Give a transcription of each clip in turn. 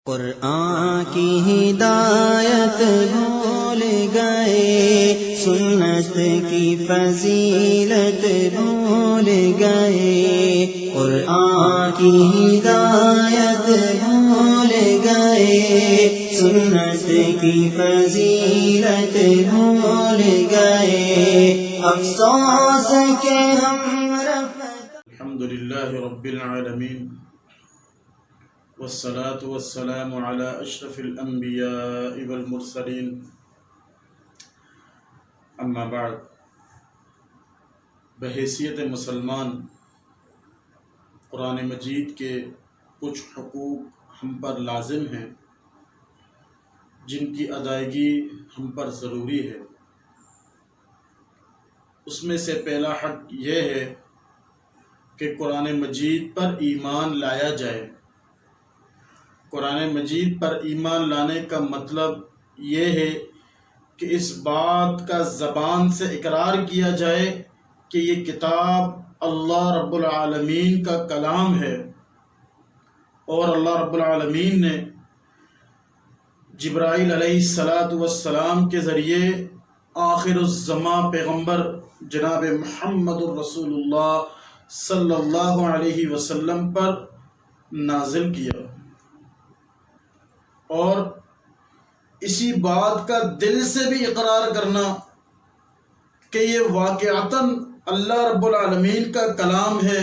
قرآن کی ہدایت بھول گئے، سنت کی فضیلت بھول گئے، قرآن کی ہدایت بھول گئے، سنت کی فضیلت بھول گئے، افسوس کہ ہم الحمدللہ رب العالمین والصلاة والسلام على اشرف الانبیاء والمرسلین، اما بعد، بحیثیت مسلمان قرآن مجید کے کچھ حقوق ہم پر لازم ہیں جن کی ادائیگی ہم پر ضروری ہے۔ اس میں سے پہلا حق یہ ہے کہ قرآن مجید پر ایمان لایا جائے۔ قرآن مجید پر ایمان لانے کا مطلب یہ ہے کہ اس بات کا زبان سے اقرار کیا جائے کہ یہ کتاب اللہ رب العالمین کا کلام ہے، اور اللہ رب العالمین نے جبرائیل علیہ السلام کے ذریعے آخر الزمان پیغمبر جناب محمد الرسول اللہ صلی اللہ علیہ وسلم پر نازل کیا، اور اسی بات کا دل سے بھی اقرار کرنا کہ یہ واقعتاً اللہ رب العالمین کا کلام ہے،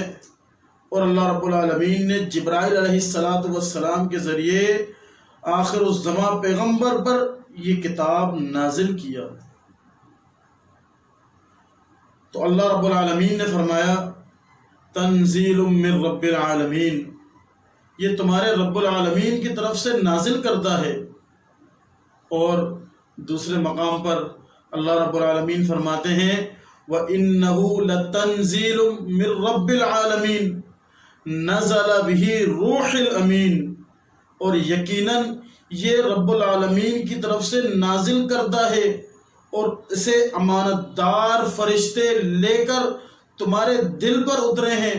اور اللہ رب العالمین نے جبرائیل علیہ السلام کے ذریعے آخر الزمان پیغمبر پر یہ کتاب نازل کیا۔ تو اللہ رب العالمین نے فرمایا تنزیل من رب العالمین، یہ تمہارے رب العالمین کی طرف سے نازل کردہ ہے۔ اور دوسرے مقام پر اللہ رب العالمین فرماتے ہیں وَإِنَّهُ لَتَنزِيلٌ مِّن رَّبِّ الْعَالَمِينَ نَزَلَ بِهِ رُوحُ الْأَمِينُ، اور یقیناً یہ رب العالمین کی طرف سے نازل کردہ ہے، اور اسے امانت دار فرشتے لے کر تمہارے دل پر اترے ہیں،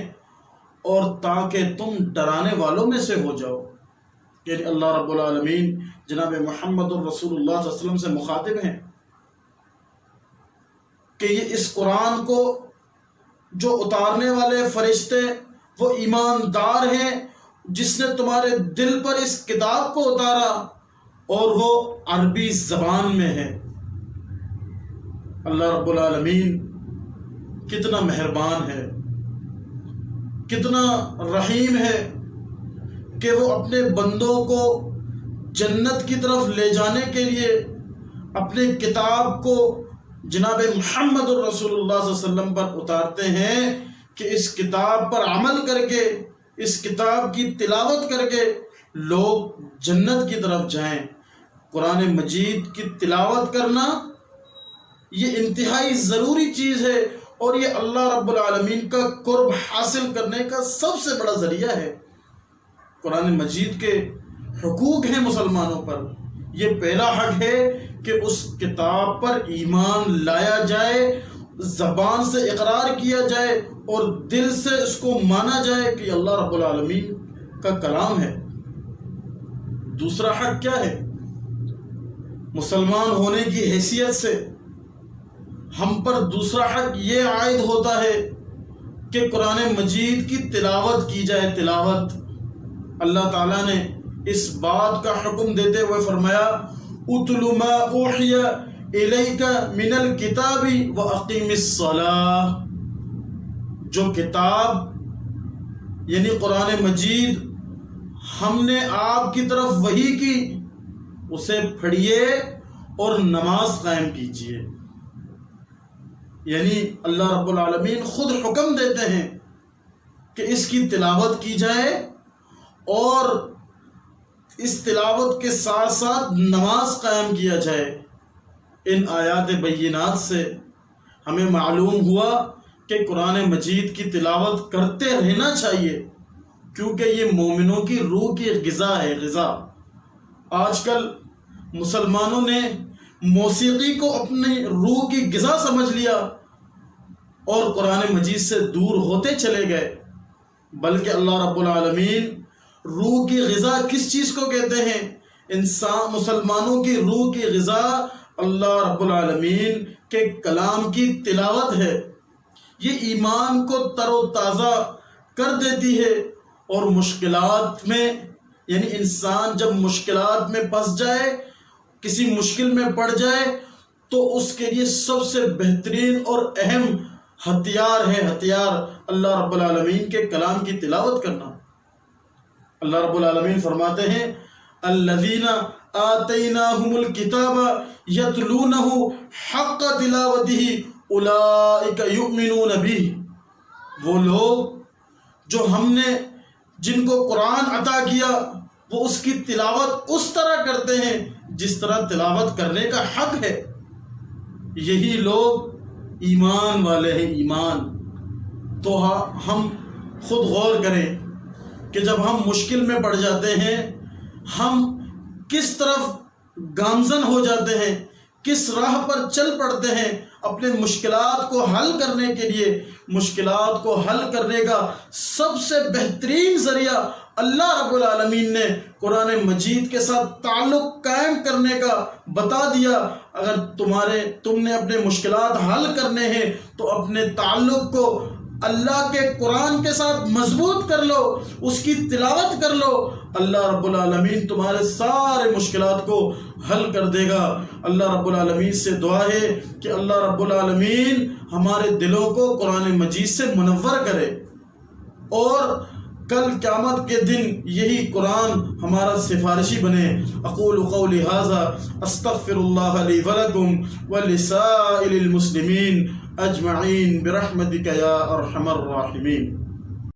اور تاکہ تم ڈرانے والوں میں سے ہو جاؤ۔ یعنی اللہ رب العالمین جناب محمد الرسول اللہ صلی اللہ علیہ وسلم سے مخاطب ہیں کہ یہ اس قرآن کو جو اتارنے والے فرشتے وہ ایماندار ہیں جس نے تمہارے دل پر اس کتاب کو اتارا، اور وہ عربی زبان میں ہے۔ اللہ رب العالمین کتنا مہربان ہے، کتنا رحیم ہے کہ وہ اپنے بندوں کو جنت کی طرف لے جانے کے لیے اپنے کتاب کو جناب محمد الرسول اللہ صلی اللہ علیہ وسلم پر اتارتے ہیں کہ اس کتاب پر عمل کر کے، اس کتاب کی تلاوت کر کے لوگ جنت کی طرف جائیں۔ قرآن مجید کی تلاوت کرنا یہ انتہائی ضروری چیز ہے، اور یہ اللہ رب العالمین کا قرب حاصل کرنے کا سب سے بڑا ذریعہ ہے۔ قرآن مجید کے حقوق ہیں مسلمانوں پر، یہ پہلا حق ہے کہ اس کتاب پر ایمان لایا جائے، زبان سے اقرار کیا جائے، اور دل سے اس کو مانا جائے کہ اللہ رب العالمین کا کلام ہے۔ دوسرا حق کیا ہے؟ مسلمان ہونے کی حیثیت سے ہم پر دوسرا حق یہ عائد ہوتا ہے کہ قرآن مجید کی تلاوت کی جائے۔ تلاوت اللہ تعالیٰ نے اس بات کا حکم دیتے ہوئے فرمایا اُتْلُ مَا أُوحِيَ إِلَيْكَ مِنَ الْكِتَابِ وَأَقِيمِ الصَّلَاةَ، جو کتاب یعنی قرآن مجید ہم نے آپ کی طرف وحی کی، اسے پڑھیے اور نماز قائم کیجیے۔ یعنی اللہ رب العالمین خود حکم دیتے ہیں کہ اس کی تلاوت کی جائے، اور اس تلاوت کے ساتھ ساتھ نماز قائم کیا جائے۔ ان آیات بینات سے ہمیں معلوم ہوا کہ قرآن مجید کی تلاوت کرتے رہنا چاہیے، کیونکہ یہ مومنوں کی روح کی غذا ہے۔ غذا آج کل مسلمانوں نے موسیقی کو اپنی روح کی غذا سمجھ لیا، اور قرآن مجید سے دور ہوتے چلے گئے، بلکہ اللہ رب العالمین روح کی غذا کس چیز کو کہتے ہیں؟ انسان مسلمانوں کی روح کی غذا اللہ رب العالمین کے کلام کی تلاوت ہے۔ یہ ایمان کو تر و تازہ کر دیتی ہے، اور مشکلات میں، یعنی انسان جب مشکلات میں پھنس جائے، کسی مشکل میں پڑ جائے، تو اس کے لیے سب سے بہترین اور اہم ہتھیار اللہ رب العالمین کے کلام کی تلاوت کرنا۔ اللہ رب العالمین فرماتے ہیں الذین آتیناہم الکتاب یتلونہ حق تلاوتہ اولئک یؤمنون بہ۔ وہ لوگ جو ہم نے جن کو قرآن عطا کیا، وہ اس کی تلاوت اس طرح کرتے ہیں جس طرح تلاوت کرنے کا حق ہے، یہی لوگ ایمان والے ہیں۔ ایمان تو ہم خود غور کریں کہ جب ہم مشکل میں پڑ جاتے ہیں، ہم کس طرف گامزن ہو جاتے ہیں، کس راہ پر چل پڑتے ہیں اپنے مشکلات کو حل کرنے کے لیے۔ مشکلات کو حل کرنے کا سب سے بہترین ذریعہ اللہ رب العالمین نے قرآن مجید کے ساتھ تعلق قائم کرنے کا بتا دیا۔ اگر تم نے اپنے مشکلات حل کرنے ہیں تو اپنے تعلق کو اللہ کے قرآن کے ساتھ مضبوط کر لو، اس کی تلاوت کر لو، اللہ رب العالمین تمہارے سارے مشکلات کو حل کر دے گا۔ اللہ رب العالمین سے دعا ہے کہ اللہ رب العالمین ہمارے دلوں کو قرآن مجید سے منور کرے، اور کل قیامت کے دن یہی قرآن ہمارا سفارشی بنے۔ اقول قولی ھذا استغفر اللہ لی ولکم ولسائر المسلمین اجمعین برحمتک یا ارحم الراحمین۔